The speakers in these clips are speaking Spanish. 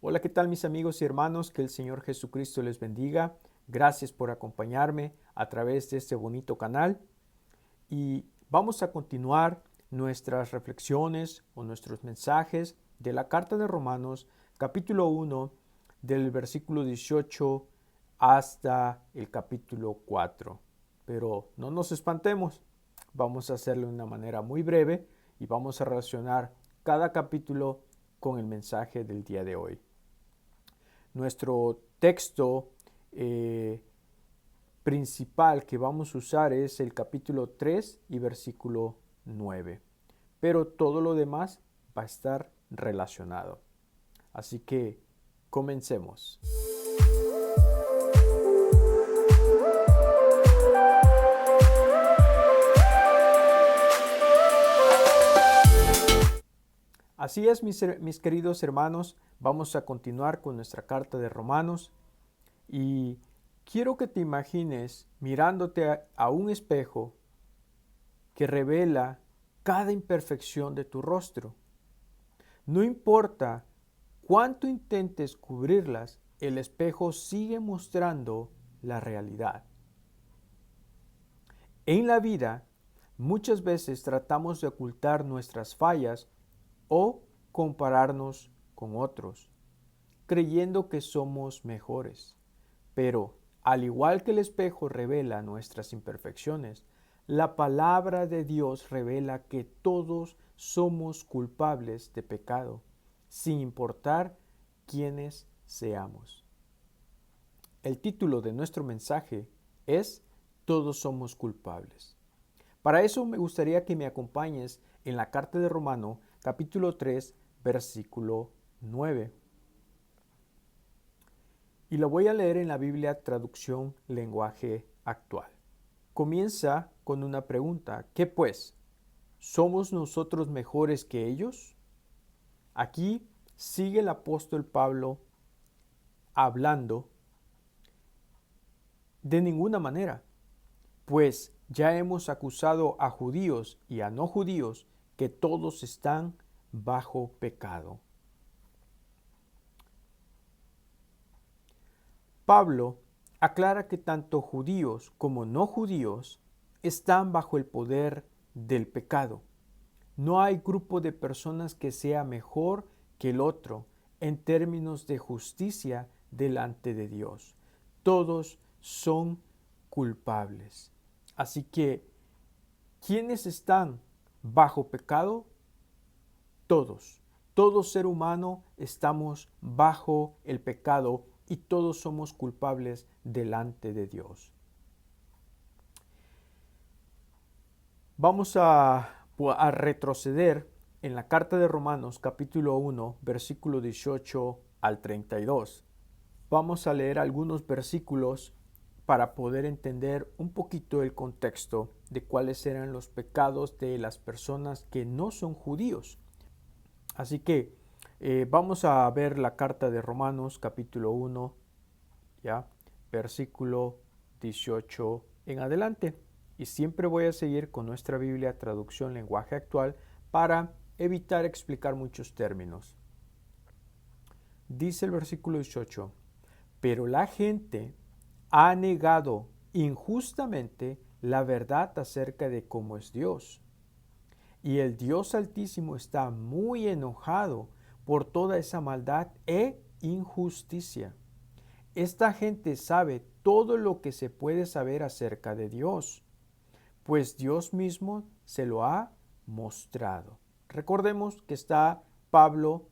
Hola, ¿qué tal mis amigos y hermanos? Que el Señor Jesucristo les bendiga. Gracias por acompañarme a través de este bonito canal. Y vamos a continuar nuestras reflexiones o nuestros mensajes de la carta de Romanos, capítulo 1, del versículo 18 hasta el capítulo 4. Pero no nos espantemos, vamos a hacerlo de una manera muy breve y vamos a relacionar cada capítulo con el mensaje del día de hoy. Nuestro texto principal que vamos a usar es el capítulo 3 y versículo 9. Pero todo lo demás va a estar relacionado. Así que comencemos. Así es, mis queridos hermanos, vamos a continuar con nuestra carta de Romanos y quiero que te imagines mirándote a un espejo que revela cada imperfección de tu rostro. No importa cuánto intentes cubrirlas, el espejo sigue mostrando la realidad. En la vida, muchas veces tratamos de ocultar nuestras fallas o compararnos con otros, creyendo que somos mejores. Pero, al igual que el espejo revela nuestras imperfecciones, la palabra de Dios revela que todos somos culpables de pecado, sin importar quiénes seamos. El título de nuestro mensaje es Todos somos culpables. Para eso me gustaría que me acompañes en la carta de Romano, capítulo 3, versículo 9. Y lo voy a leer en la Biblia traducción lenguaje actual. Comienza con una pregunta. ¿Qué pues? ¿Somos nosotros mejores que ellos? Aquí sigue el apóstol Pablo hablando de ninguna manera, pues ya hemos acusado a judíos y a no judíos que todos están bajo pecado. Pablo aclara que tanto judíos como no judíos están bajo el poder del pecado. No hay grupo de personas que sea mejor que el otro en términos de justicia delante de Dios. Todos son culpables. Así que, ¿quiénes están bajo pecado? Todos. Todo ser humano estamos bajo el pecado y todos somos culpables delante de Dios. Vamos a retroceder en la carta de Romanos capítulo 1, versículo 18 al 32. Vamos a leer algunos versículos para poder entender un poquito el contexto de cuáles eran los pecados de las personas que no son judíos. Así que vamos a ver la carta de Romanos capítulo 1, ¿ya? Versículo 18 en adelante. Y siempre voy a seguir con nuestra Biblia traducción lenguaje actual para evitar explicar muchos términos. Dice el versículo 18, pero la gente ha negado injustamente la verdad acerca de cómo es Dios. Y el Dios Altísimo está muy enojado por toda esa maldad e injusticia. Esta gente sabe todo lo que se puede saber acerca de Dios, pues Dios mismo se lo ha mostrado. Recordemos que está Pablo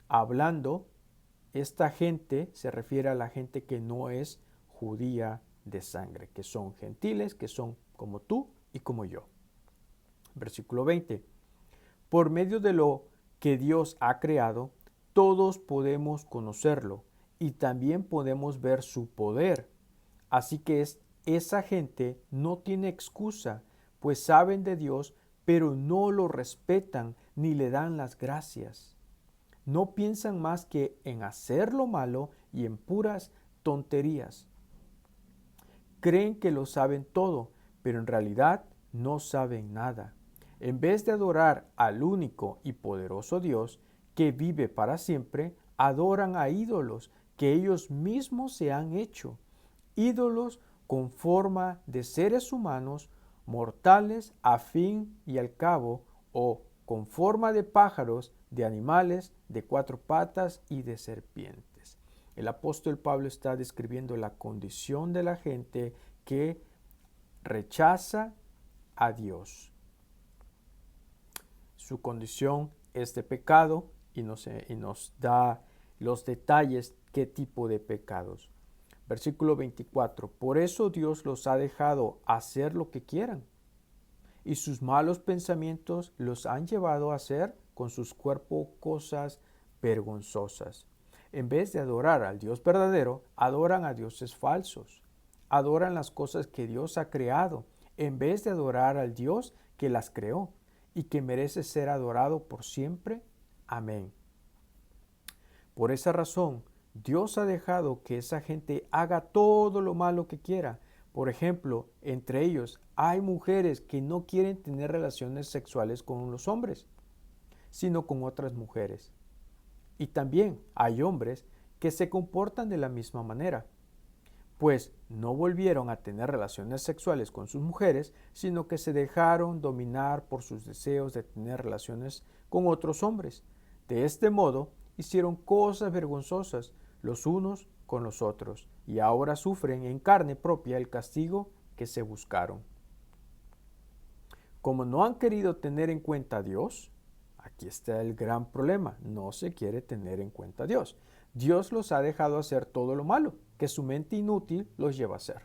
hablando. Esta gente se refiere a la gente que no es judía de sangre, que son gentiles, que son como tú y como yo. Versículo 20. Por medio de lo que Dios ha creado, todos podemos conocerlo y también podemos ver su poder. Así que esa gente no tiene excusa, pues saben de Dios, pero no lo respetan ni le dan las gracias. No piensan más que en hacer lo malo y en puras tonterías. Creen que lo saben todo, pero en realidad no saben nada. En vez de adorar al único y poderoso Dios que vive para siempre, adoran a ídolos que ellos mismos se han hecho, ídolos con forma de seres humanos mortales a fin y al cabo, o con forma de pájaros, de animales, de cuatro patas y de serpientes. El apóstol Pablo está describiendo la condición de la gente que rechaza a Dios. Su condición es de pecado y nos da los detalles qué tipo de pecados. Versículo 24. Por eso Dios los ha dejado hacer lo que quieran, y sus malos pensamientos los han llevado a hacer con sus cuerpos cosas vergonzosas. En vez de adorar al Dios verdadero, adoran a dioses falsos. Adoran las cosas que Dios ha creado, en vez de adorar al Dios que las creó y que merece ser adorado por siempre. Amén. Por esa razón, Dios ha dejado que esa gente haga todo lo malo que quiera. Por ejemplo, entre ellos hay mujeres que no quieren tener relaciones sexuales con los hombres, sino con otras mujeres. Y también hay hombres que se comportan de la misma manera, pues no volvieron a tener relaciones sexuales con sus mujeres, sino que se dejaron dominar por sus deseos de tener relaciones con otros hombres. De este modo, hicieron cosas vergonzosas los unos con los otros, y ahora sufren en carne propia el castigo que se buscaron. Como no han querido tener en cuenta a Dios, aquí está el gran problema, no se quiere tener en cuenta a Dios. Dios los ha dejado hacer todo lo malo que su mente inútil los lleva a hacer.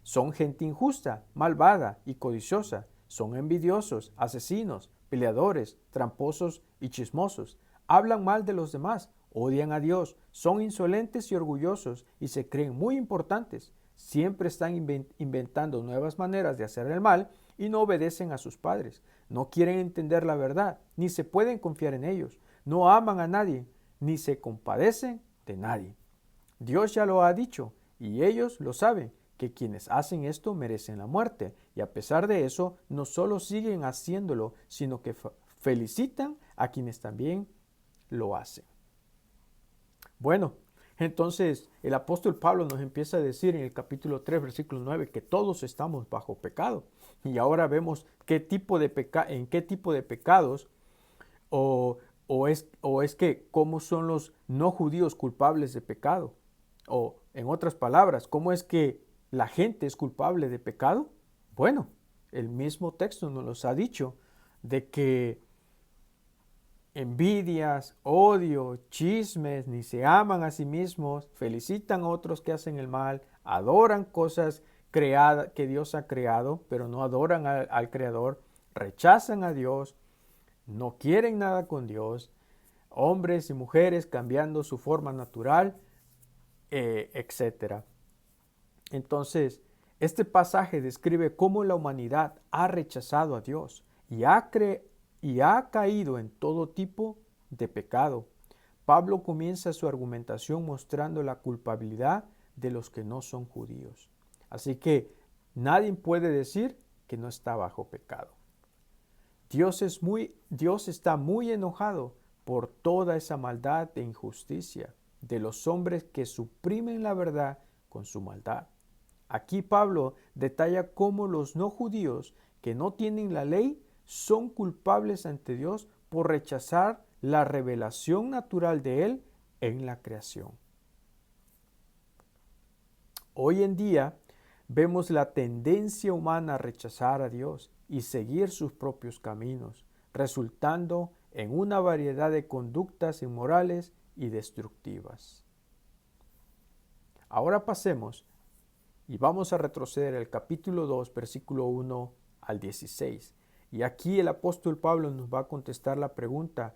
Son gente injusta, malvada y codiciosa. Son envidiosos, asesinos, peleadores, tramposos y chismosos. Hablan mal de los demás, odian a Dios, son insolentes y orgullosos y se creen muy importantes. Siempre están inventando nuevas maneras de hacer el mal y no obedecen a sus padres. No quieren entender la verdad, ni se pueden confiar en ellos. No aman a nadie, ni se compadecen de nadie. Dios ya lo ha dicho, y ellos lo saben, que quienes hacen esto merecen la muerte, y a pesar de eso, no solo siguen haciéndolo, sino que felicitan a quienes también lo hacen. Bueno, entonces el apóstol Pablo nos empieza a decir en el capítulo 3, versículo 9, que todos estamos bajo pecado. Y ahora vemos en qué tipo de pecados o es que cómo son los no judíos culpables de pecado. O en otras palabras, ¿cómo es que la gente es culpable de pecado? Bueno, el mismo texto nos los ha dicho de que envidias, odio, chismes, ni se aman a sí mismos, felicitan a otros que hacen el mal, adoran cosas creadas que Dios ha creado, pero no adoran al Creador, rechazan a Dios, no quieren nada con Dios, hombres y mujeres cambiando su forma natural, etc. Entonces, este pasaje describe cómo la humanidad ha rechazado a Dios y ha caído en todo tipo de pecado. Pablo comienza su argumentación mostrando la culpabilidad de los que no son judíos. Así que nadie puede decir que no está bajo pecado. Dios está muy enojado por toda esa maldad e injusticia de los hombres que suprimen la verdad con su maldad. Aquí Pablo detalla cómo los no judíos que no tienen la ley son culpables ante Dios por rechazar la revelación natural de Él en la creación. Hoy en día vemos la tendencia humana a rechazar a Dios y seguir sus propios caminos, resultando en una variedad de conductas inmorales y destructivas. Ahora pasemos y vamos a retroceder al capítulo 2, versículo 1 al 16. Y aquí el apóstol Pablo nos va a contestar la pregunta,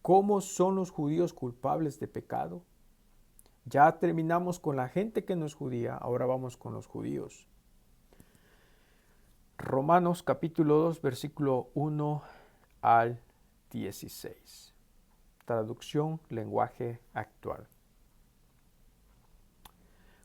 ¿cómo son los judíos culpables de pecado? Ya terminamos con la gente que no es judía, ahora vamos con los judíos. Romanos capítulo 2, versículo 1 al 16. Traducción, lenguaje actual.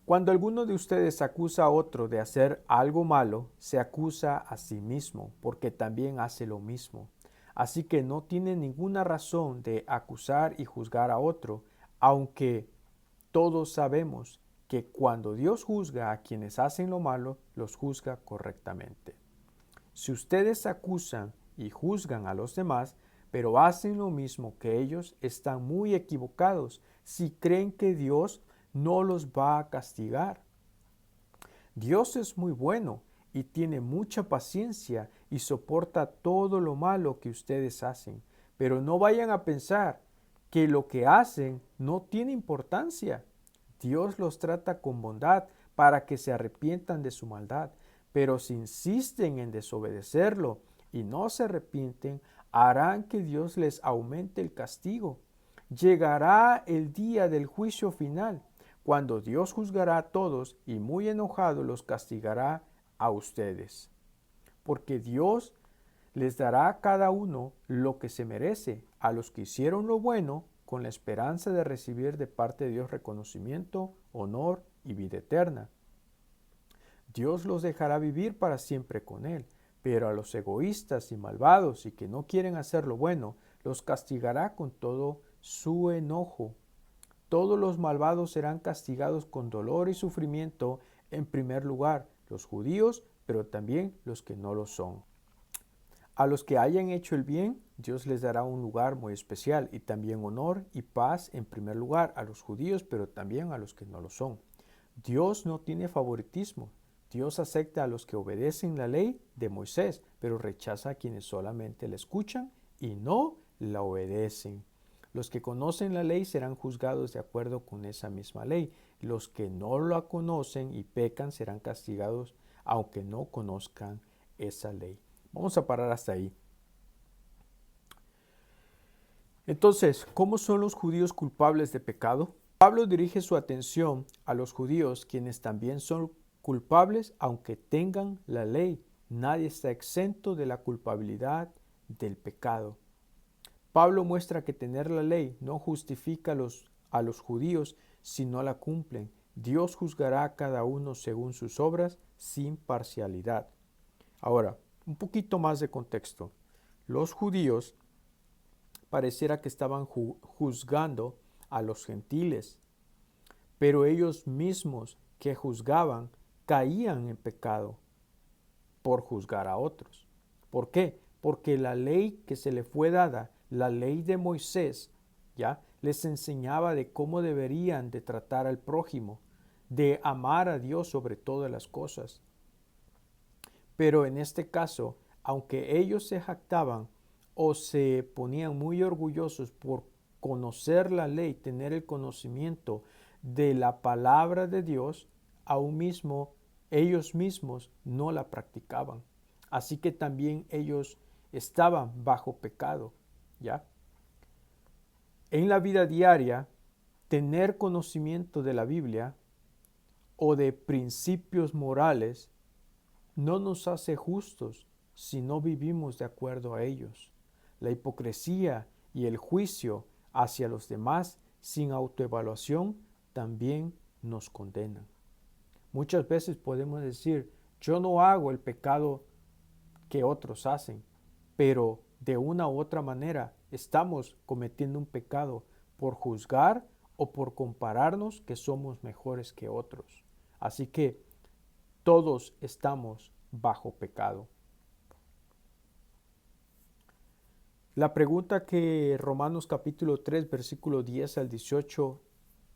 Cuando alguno de ustedes acusa a otro de hacer algo malo, se acusa a sí mismo, porque también hace lo mismo. Así que no tiene ninguna razón de acusar y juzgar a otro. aunque todos sabemos que cuando Dios juzga a quienes hacen lo malo, los juzga correctamente. Si ustedes acusan y juzgan a los demás, pero hacen lo mismo que ellos, están muy equivocados si creen que Dios no los va a castigar. Dios es muy bueno y tiene mucha paciencia y soporta todo lo malo que ustedes hacen, pero no vayan a pensar que lo que hacen no tiene importancia. Dios los trata con bondad para que se arrepientan de su maldad, pero si insisten en desobedecerlo y no se arrepienten, harán que Dios les aumente el castigo. Llegará el día del juicio final, cuando Dios juzgará a todos y muy enojado los castigará a ustedes, porque Dios les dará a cada uno lo que se merece, a los que hicieron lo bueno, con la esperanza de recibir de parte de Dios reconocimiento, honor y vida eterna. Dios los dejará vivir para siempre con Él, pero a los egoístas y malvados y que no quieren hacer lo bueno, los castigará con todo su enojo. Todos los malvados serán castigados con dolor y sufrimiento, en primer lugar los judíos, pero también los que no lo son. A los que hayan hecho el bien, Dios les dará un lugar muy especial y también honor y paz en primer lugar a los judíos, pero también a los que no lo son. Dios no tiene favoritismo. Dios acepta a los que obedecen la ley de Moisés, pero rechaza a quienes solamente la escuchan y no la obedecen. Los que conocen la ley serán juzgados de acuerdo con esa misma ley. Los que no la conocen y pecan serán castigados aunque no conozcan esa ley. Vamos a parar hasta ahí. Entonces, ¿cómo son los judíos culpables de pecado? Pablo dirige su atención a los judíos, quienes también son culpables aunque tengan la ley. Nadie está exento de la culpabilidad del pecado. Pablo muestra que tener la ley no justifica a los judíos si no la cumplen. Dios juzgará a cada uno según sus obras sin parcialidad. Ahora, un poquito más de contexto. Los judíos pareciera que estaban juzgando a los gentiles, pero ellos mismos que juzgaban caían en pecado por juzgar a otros. ¿Por qué? Porque la ley que se le fue dada, la ley de Moisés, ya les enseñaba de cómo deberían de tratar al prójimo, de amar a Dios sobre todas las cosas. Pero en este caso, aunque ellos se jactaban o se ponían muy orgullosos por conocer la ley, tener el conocimiento de la palabra de Dios, aún mismo ellos mismos no la practicaban. Así que también ellos estaban bajo pecado, ¿ya? En la vida diaria, tener conocimiento de la Biblia o de principios morales no nos hace justos si no vivimos de acuerdo a ellos. La hipocresía y el juicio hacia los demás sin autoevaluación también nos condenan. Muchas veces podemos decir, yo no hago el pecado que otros hacen, pero de una u otra manera estamos cometiendo un pecado por juzgar o por compararnos que somos mejores que otros. Así que todos estamos bajo pecado. La pregunta que Romanos capítulo 3, versículo 10 al 18,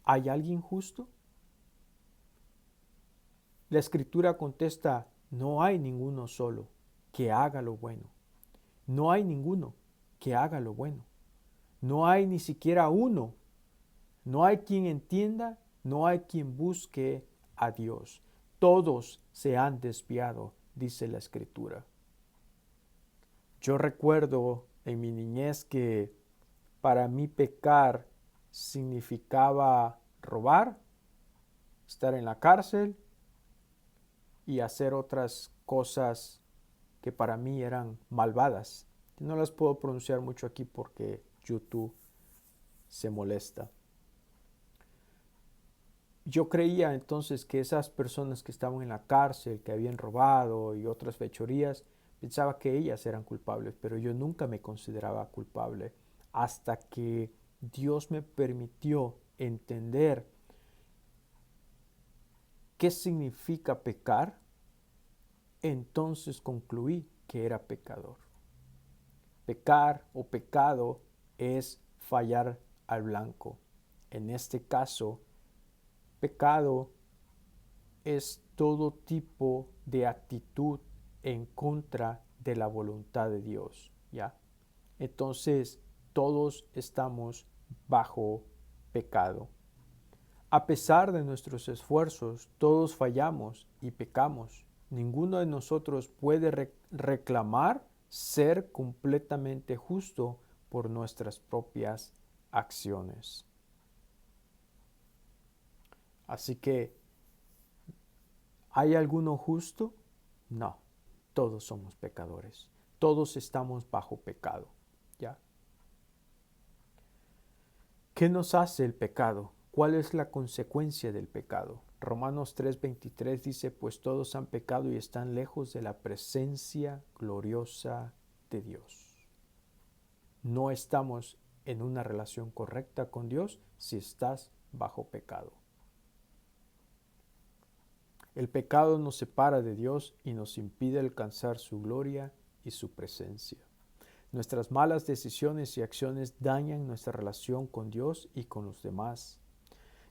¿hay alguien justo? La escritura contesta, no hay ninguno solo que haga lo bueno. No hay ninguno que haga lo bueno. No hay ni siquiera uno. No hay quien entienda, no hay quien busque a Dios. Todos se han desviado, dice la escritura. Yo recuerdo en mi niñez que para mí pecar significaba robar, estar en la cárcel y hacer otras cosas que para mí eran malvadas. No las puedo pronunciar mucho aquí porque YouTube se molesta. Yo creía entonces que esas personas que estaban en la cárcel, que habían robado y otras fechorías, pensaba que ellas eran culpables, pero yo nunca me consideraba culpable hasta que Dios me permitió entender qué significa pecar, entonces concluí que era pecador. Pecar o pecado es fallar al blanco. En este caso, pecado es todo tipo de actitud en contra de la voluntad de Dios, ¿ya? Entonces, todos estamos bajo pecado. A pesar de nuestros esfuerzos, todos fallamos y pecamos. Ninguno de nosotros puede reclamar ser completamente justo por nuestras propias acciones. Así que, ¿hay alguno justo? No, todos somos pecadores. Todos estamos bajo pecado, ¿ya? ¿Qué nos hace el pecado? ¿Cuál es la consecuencia del pecado? Romanos 3:23 dice, pues todos han pecado y están lejos de la presencia gloriosa de Dios. No estamos en una relación correcta con Dios si estás bajo pecado. El pecado nos separa de Dios y nos impide alcanzar su gloria y su presencia. Nuestras malas decisiones y acciones dañan nuestra relación con Dios y con los demás,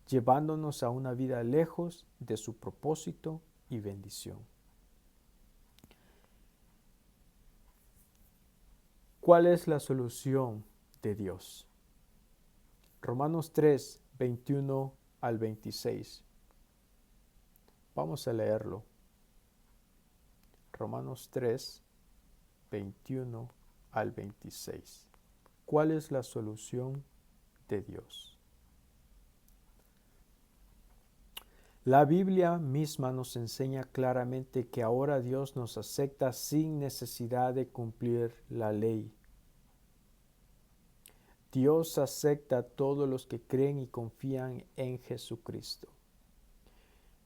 llevándonos a una vida lejos de su propósito y bendición. ¿Cuál es la solución de Dios? Romanos 3, 21 al 26. Vamos a leerlo. Romanos 3, 21 al 26. ¿Cuál es la solución de Dios? La Biblia misma nos enseña claramente que ahora Dios nos acepta sin necesidad de cumplir la ley. Dios acepta a todos los que creen y confían en Jesucristo.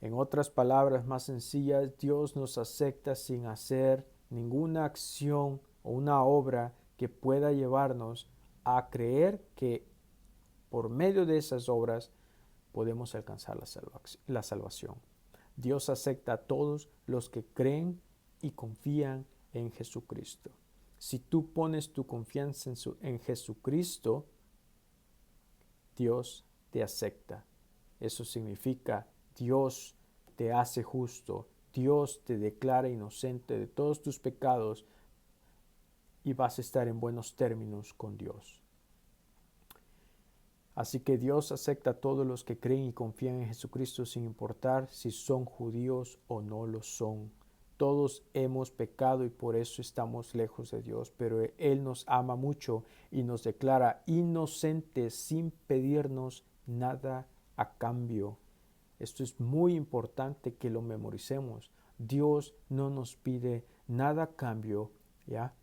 En otras palabras más sencillas, Dios nos acepta sin hacer ninguna acción o una obra que pueda llevarnos a creer que por medio de esas obras podemos alcanzar la salvación. Dios acepta a todos los que creen y confían en Jesucristo. Si tú pones tu confianza en Jesucristo, Dios te acepta. Eso significa Dios te hace justo, Dios te declara inocente de todos tus pecados y vas a estar en buenos términos con Dios. Así que Dios acepta a todos los que creen y confían en Jesucristo sin importar si son judíos o no lo son. Todos hemos pecado y por eso estamos lejos de Dios, pero Él nos ama mucho y nos declara inocentes sin pedirnos nada a cambio. Esto es muy importante que lo memoricemos. Dios no nos pide nada a cambio, ¿ya?,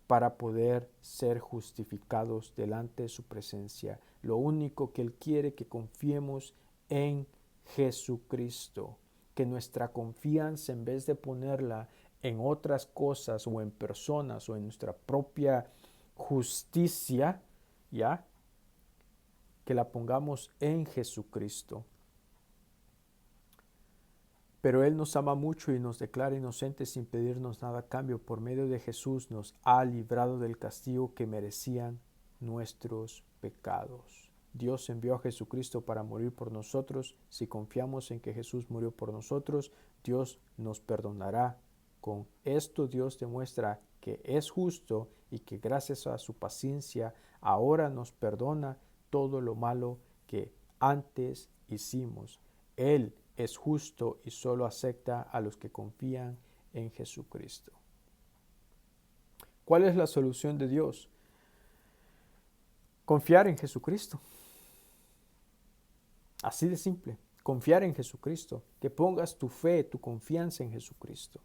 para poder ser justificados delante de su presencia. Lo único que Él quiere que confiemos en Jesucristo, que nuestra confianza, en vez de ponerla en otras cosas o en personas o en nuestra propia justicia, ¿ya?, que la pongamos en Jesucristo. Pero Él nos ama mucho y nos declara inocentes sin pedirnos nada a cambio. Por medio de Jesús nos ha librado del castigo que merecían nuestros pecados. Dios envió a Jesucristo para morir por nosotros. Si confiamos en que Jesús murió por nosotros, Dios nos perdonará. Con esto Dios demuestra que es justo y que gracias a su paciencia ahora nos perdona todo lo malo que antes hicimos. Él es justo y solo acepta a los que confían en Jesucristo. ¿Cuál es la solución de Dios? Confiar en Jesucristo. Así de simple. Confiar en Jesucristo. Que pongas tu fe, tu confianza en Jesucristo.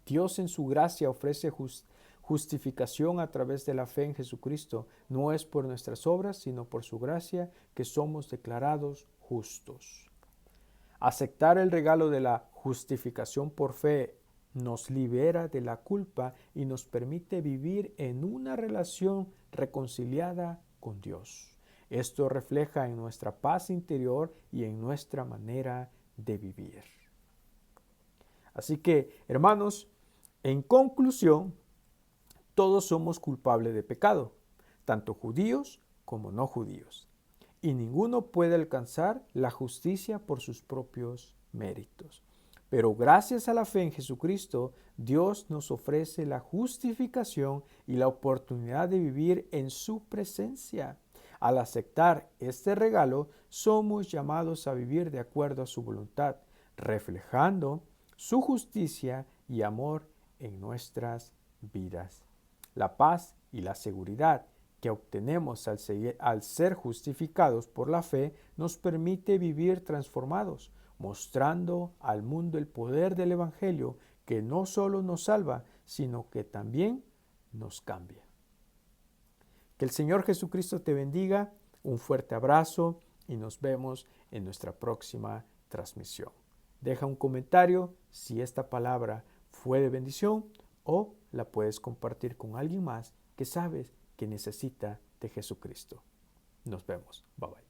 Dios en su gracia ofrece justificación a través de la fe en Jesucristo. No es por nuestras obras, sino por su gracia que somos declarados justos. Aceptar el regalo de la justificación por fe nos libera de la culpa y nos permite vivir en una relación reconciliada con Dios. Esto refleja en nuestra paz interior y en nuestra manera de vivir. Así que, hermanos, en conclusión, todos somos culpables de pecado, tanto judíos como no judíos, y ninguno puede alcanzar la justicia por sus propios méritos. Pero gracias a la fe en Jesucristo, Dios nos ofrece la justificación y la oportunidad de vivir en su presencia. Al aceptar este regalo, somos llamados a vivir de acuerdo a su voluntad, reflejando su justicia y amor en nuestras vidas. La paz y la seguridad que obtenemos al ser justificados por la fe nos permite vivir transformados, mostrando al mundo el poder del Evangelio que no solo nos salva, sino que también nos cambia. Que el Señor Jesucristo te bendiga, un fuerte abrazo y nos vemos en nuestra próxima transmisión. Deja un comentario si esta palabra fue de bendición o la puedes compartir con alguien más que sabes que necesita de Jesucristo. Nos vemos. Bye bye.